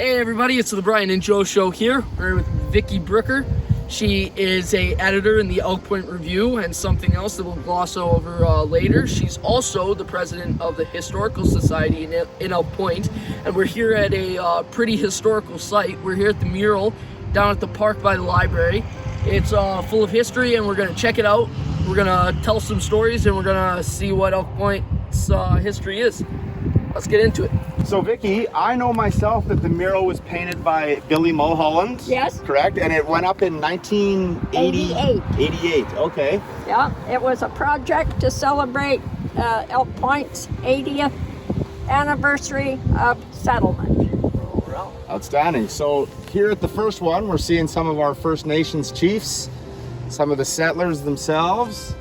Hey everybody, it's the Brian and Joe Show here. We're with Vicki Brooker. She is a editor in the Elk Point Review and something else that we'll gloss over later. She's also the president of the Historical Society in Elk Point, and we're here at a pretty historical site. We're here at the mural down at the park by the library. It's full of history, and we're going to check it out. We're going to tell some stories, and we're going to see what Elk Point's history is. Let's get into it. So Vicki, I know myself that the mural was painted by Billy Mulholland. Yes. Correct? And it went up in 1988. 88, okay. Yeah, it was a project to celebrate Elk Point's 80th anniversary of settlement. Outstanding. So here at the first one, we're seeing some of our First Nations chiefs, some of the settlers themselves,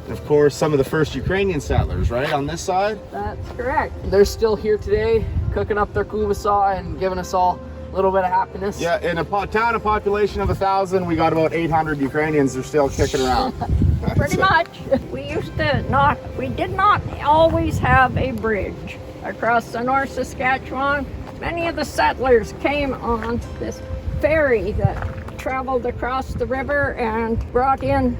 and of course some of the first Ukrainian settlers, right, on this side? That's correct. They're still here today, cooking up their kubasa and giving us all a little bit of happiness. Yeah, in a town, a population of 1,000, we got about 800 Ukrainians. They're still kicking around. Pretty much. We did not always have a bridge across the North Saskatchewan. Many of the settlers came on this ferry that traveled across the river and brought in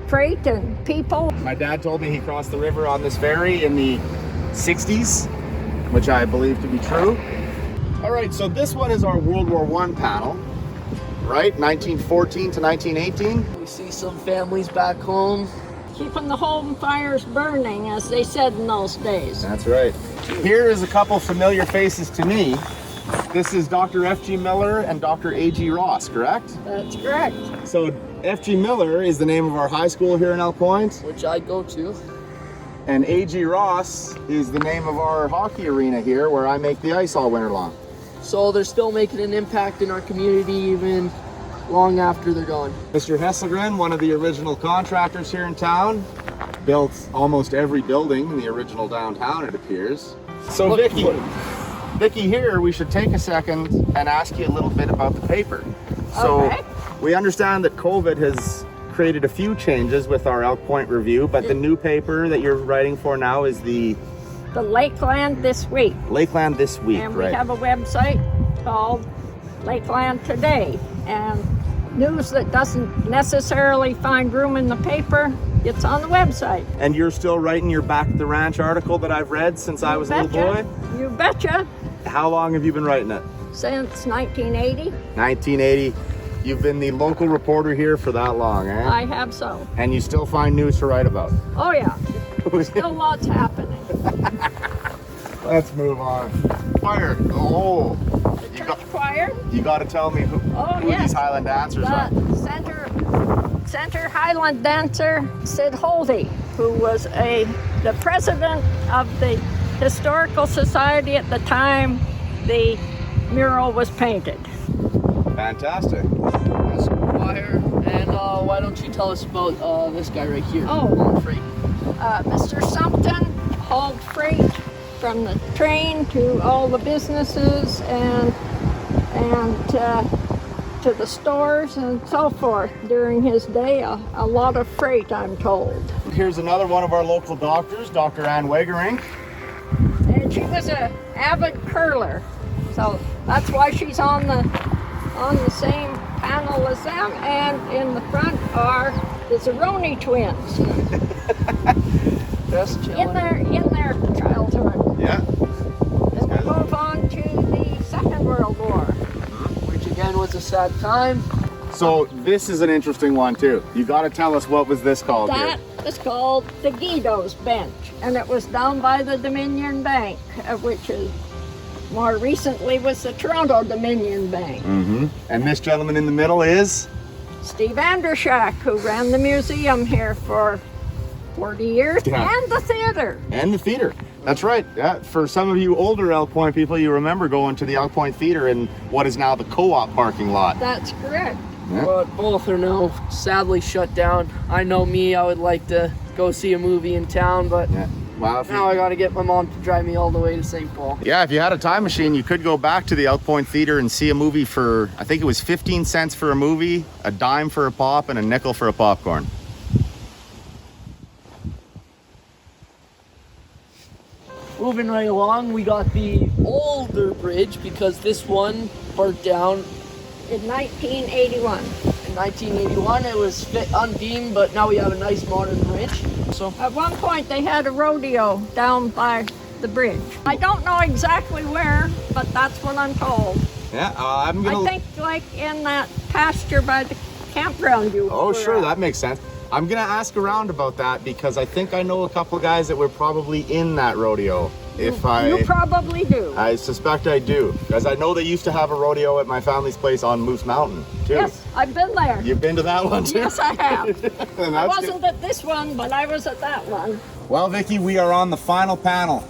freight and people. My dad told me he crossed the river on this ferry in the 60s, which I believe to be true. All right, so this one is our World War I panel, right? 1914 to 1918. We see some families back home. Keeping the home fires burning, as they said in those days. That's right. Here is a couple familiar faces to me. This is Dr. F.G. Miller and Dr. A.G. Ross, correct? That's correct. So F.G. Miller is the name of our high school here in Elk Point. Which I go to. And A.G. Ross is the name of our hockey arena here where I make the ice all winter long. So they're still making an impact in our community even long after they're gone. Mr. Hesselgren, one of the original contractors here in town, built almost every building in the original downtown, it appears. So Vicki, here we should take a second and ask you a little bit about the paper. So Okay. we understand that COVID has created a few changes with our Elk Point Review, but the new paper that you're writing for now is the Lakeland This Week. Lakeland This Week, And right? we have a website called Lakeland Today. And news that doesn't necessarily find room in the paper, it's on the website. And you're still writing your Back at the Ranch article that I've read since I was a little boy? You betcha. How long have you been writing it? Since 1980, 1980. You've been the local reporter here for that long, eh? I have so. And you still find news to write about? Oh yeah, still lots happening. Let's move on. Fire. Oh. The church choir. You got to tell me who Yes. these Highland dancers are. The center Highland dancer Sid Holdy, who was the president of the Historical Society at the time the mural was painted. Fantastic. Choir. And why don't you tell us about this guy right here? Oh. Freight. Mr. Sumpton hauled freight from the train to all the businesses and to the stores and so forth during his day. A lot of freight, I'm told. Here's another one of our local doctors, Dr. Ann Wegerink. And she was an avid curler, so that's why she's on the same panel as them. And in the front are the Zeroni twins Best chilling. in their childhood. Yeah. Then we move on to the Second World War. Which again was a sad time. So this is an interesting one too. You got to tell us, what was this called That here? was called the Guido's Bench, and it was down by the Dominion Bank, which is more recently was the Toronto Dominion Bank. Mm-hmm. And this gentleman in the middle is? Steve Andershak, who ran the museum here for 40 years, Yeah. and the theater. And the theater. That's right. Yeah. For some of you older Elk Point people, you remember going to the Elk Point Theater in what is now the co-op parking lot. That's correct. Yeah. But both are now sadly shut down. I know me, I would like to go see a movie in town, but Yeah. Wow. If now I gotta get my mom to drive me all the way to St. Paul. Yeah, if you had a time machine, you could go back to the Elk Point Theater and see a movie for, I think it was 15 cents for a movie, a dime for a pop, and a nickel for a popcorn. moving right along, we got the older bridge because this one burnt down In 1981. in 1981. It was fit unbeamed, but now we have a nice modern bridge. So At one point, they had a rodeo down by the bridge. I don't know exactly where, but that's what I'm told. Yeah, I'm gonna. I think like in that pasture by the campground you Oh, were sure, at. that makes sense. I'm gonna ask around about that because I think I know a couple guys that were probably in that rodeo. If You probably do. I suspect I do, because I know they used to have a rodeo at my family's place on Moose Mountain too. Yes, I've been there. You've been to that one too? Yes, I have. And I that's wasn't good. at this one, but I was at that one. Well, Vicki, we are on the final panel.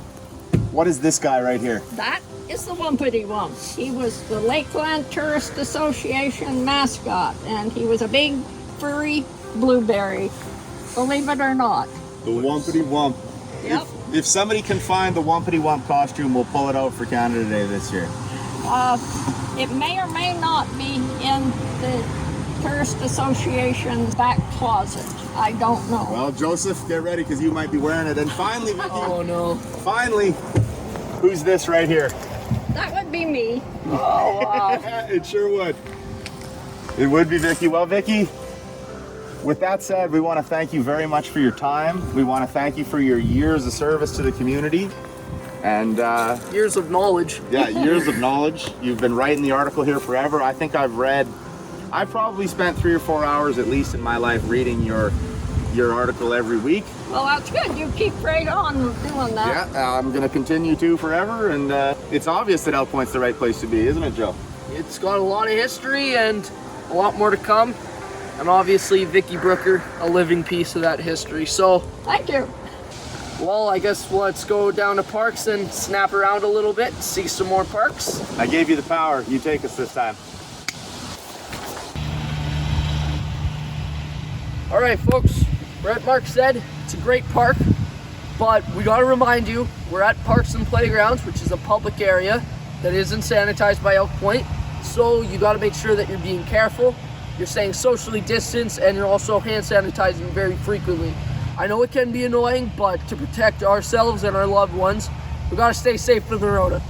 What is this guy right here? That is the Wumpity Wump. He was the Lakeland Tourist Association mascot, and he was a big, furry blueberry, believe it or not. The Wumpity Wump. Yep. If somebody can find the Wumpity Wump costume, we'll pull it out for Canada Day this year. It may or may not be in the Tourist Association's back closet. I don't know. Well, Joseph, get ready because you might be wearing it. And finally, Vicki, oh no. finally, who's this right here? That would be me. Oh wow. It sure would. It would be Vicki. Well, Vicki, with that said, we want to thank you very much for your time. We want to thank you for your years of service to the community. And Years of knowledge. yeah, years of knowledge. You've been writing the article here forever. I think I've probably spent 3 or 4 hours at least in my life reading your article every week. Well, that's good. You keep right on doing that. Yeah, I'm going to continue to forever. And it's obvious that Elk Point's the right place to be, isn't it, Joe? It's got a lot of history and a lot more to come. And obviously Vicki Brooker, a living piece of that history. So, Thank you. well, I guess let's go down to parks and snap around a little bit, see some more parks. I gave you the power. You take us this time. All right, folks, we're at Mark said, it's a great park, but we gotta remind you, we're at Parks and Playgrounds, which is a public area that isn't sanitized by Elk Point. So you gotta make sure that you're being careful, you're staying socially distanced, and you're also hand sanitizing very frequently. I know it can be annoying, but to protect ourselves and our loved ones, we gotta stay safe for the Rona.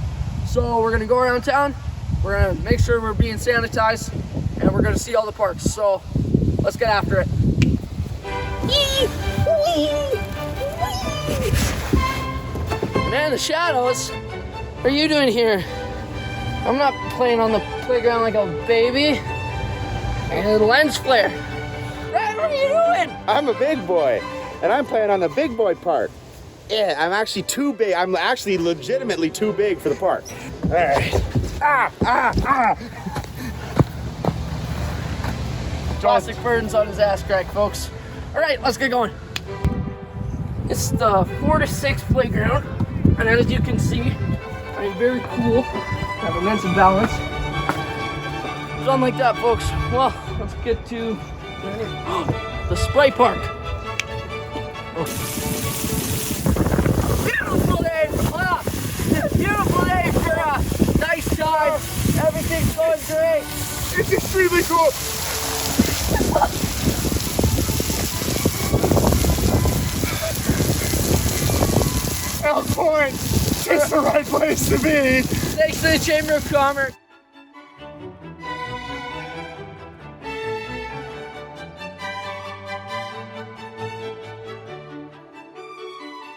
So we're gonna go around town, we're gonna make sure we're being sanitized, and we're gonna see all the parks. So let's get after it. Man, the shadows. What are you doing here? I'm not playing on the playground like a baby. And the lens flare. Brad, what are you doing? I'm a big boy, and I'm playing on the big boy park. Yeah, I'm actually too big. I'm actually legitimately too big for the park. All right. Classic burns on his ass crack, folks. All right, let's get going. It's the 4 to 6 playground, and as you can see, I'm very cool. Have immense balance. Something like that, folks. Well, let's get to the spray park. Beautiful day! Wow, beautiful day for a nice time. Everything's going great. It's extremely cool. Elk Point, it's the right place to be. Thanks to the Chamber of Commerce.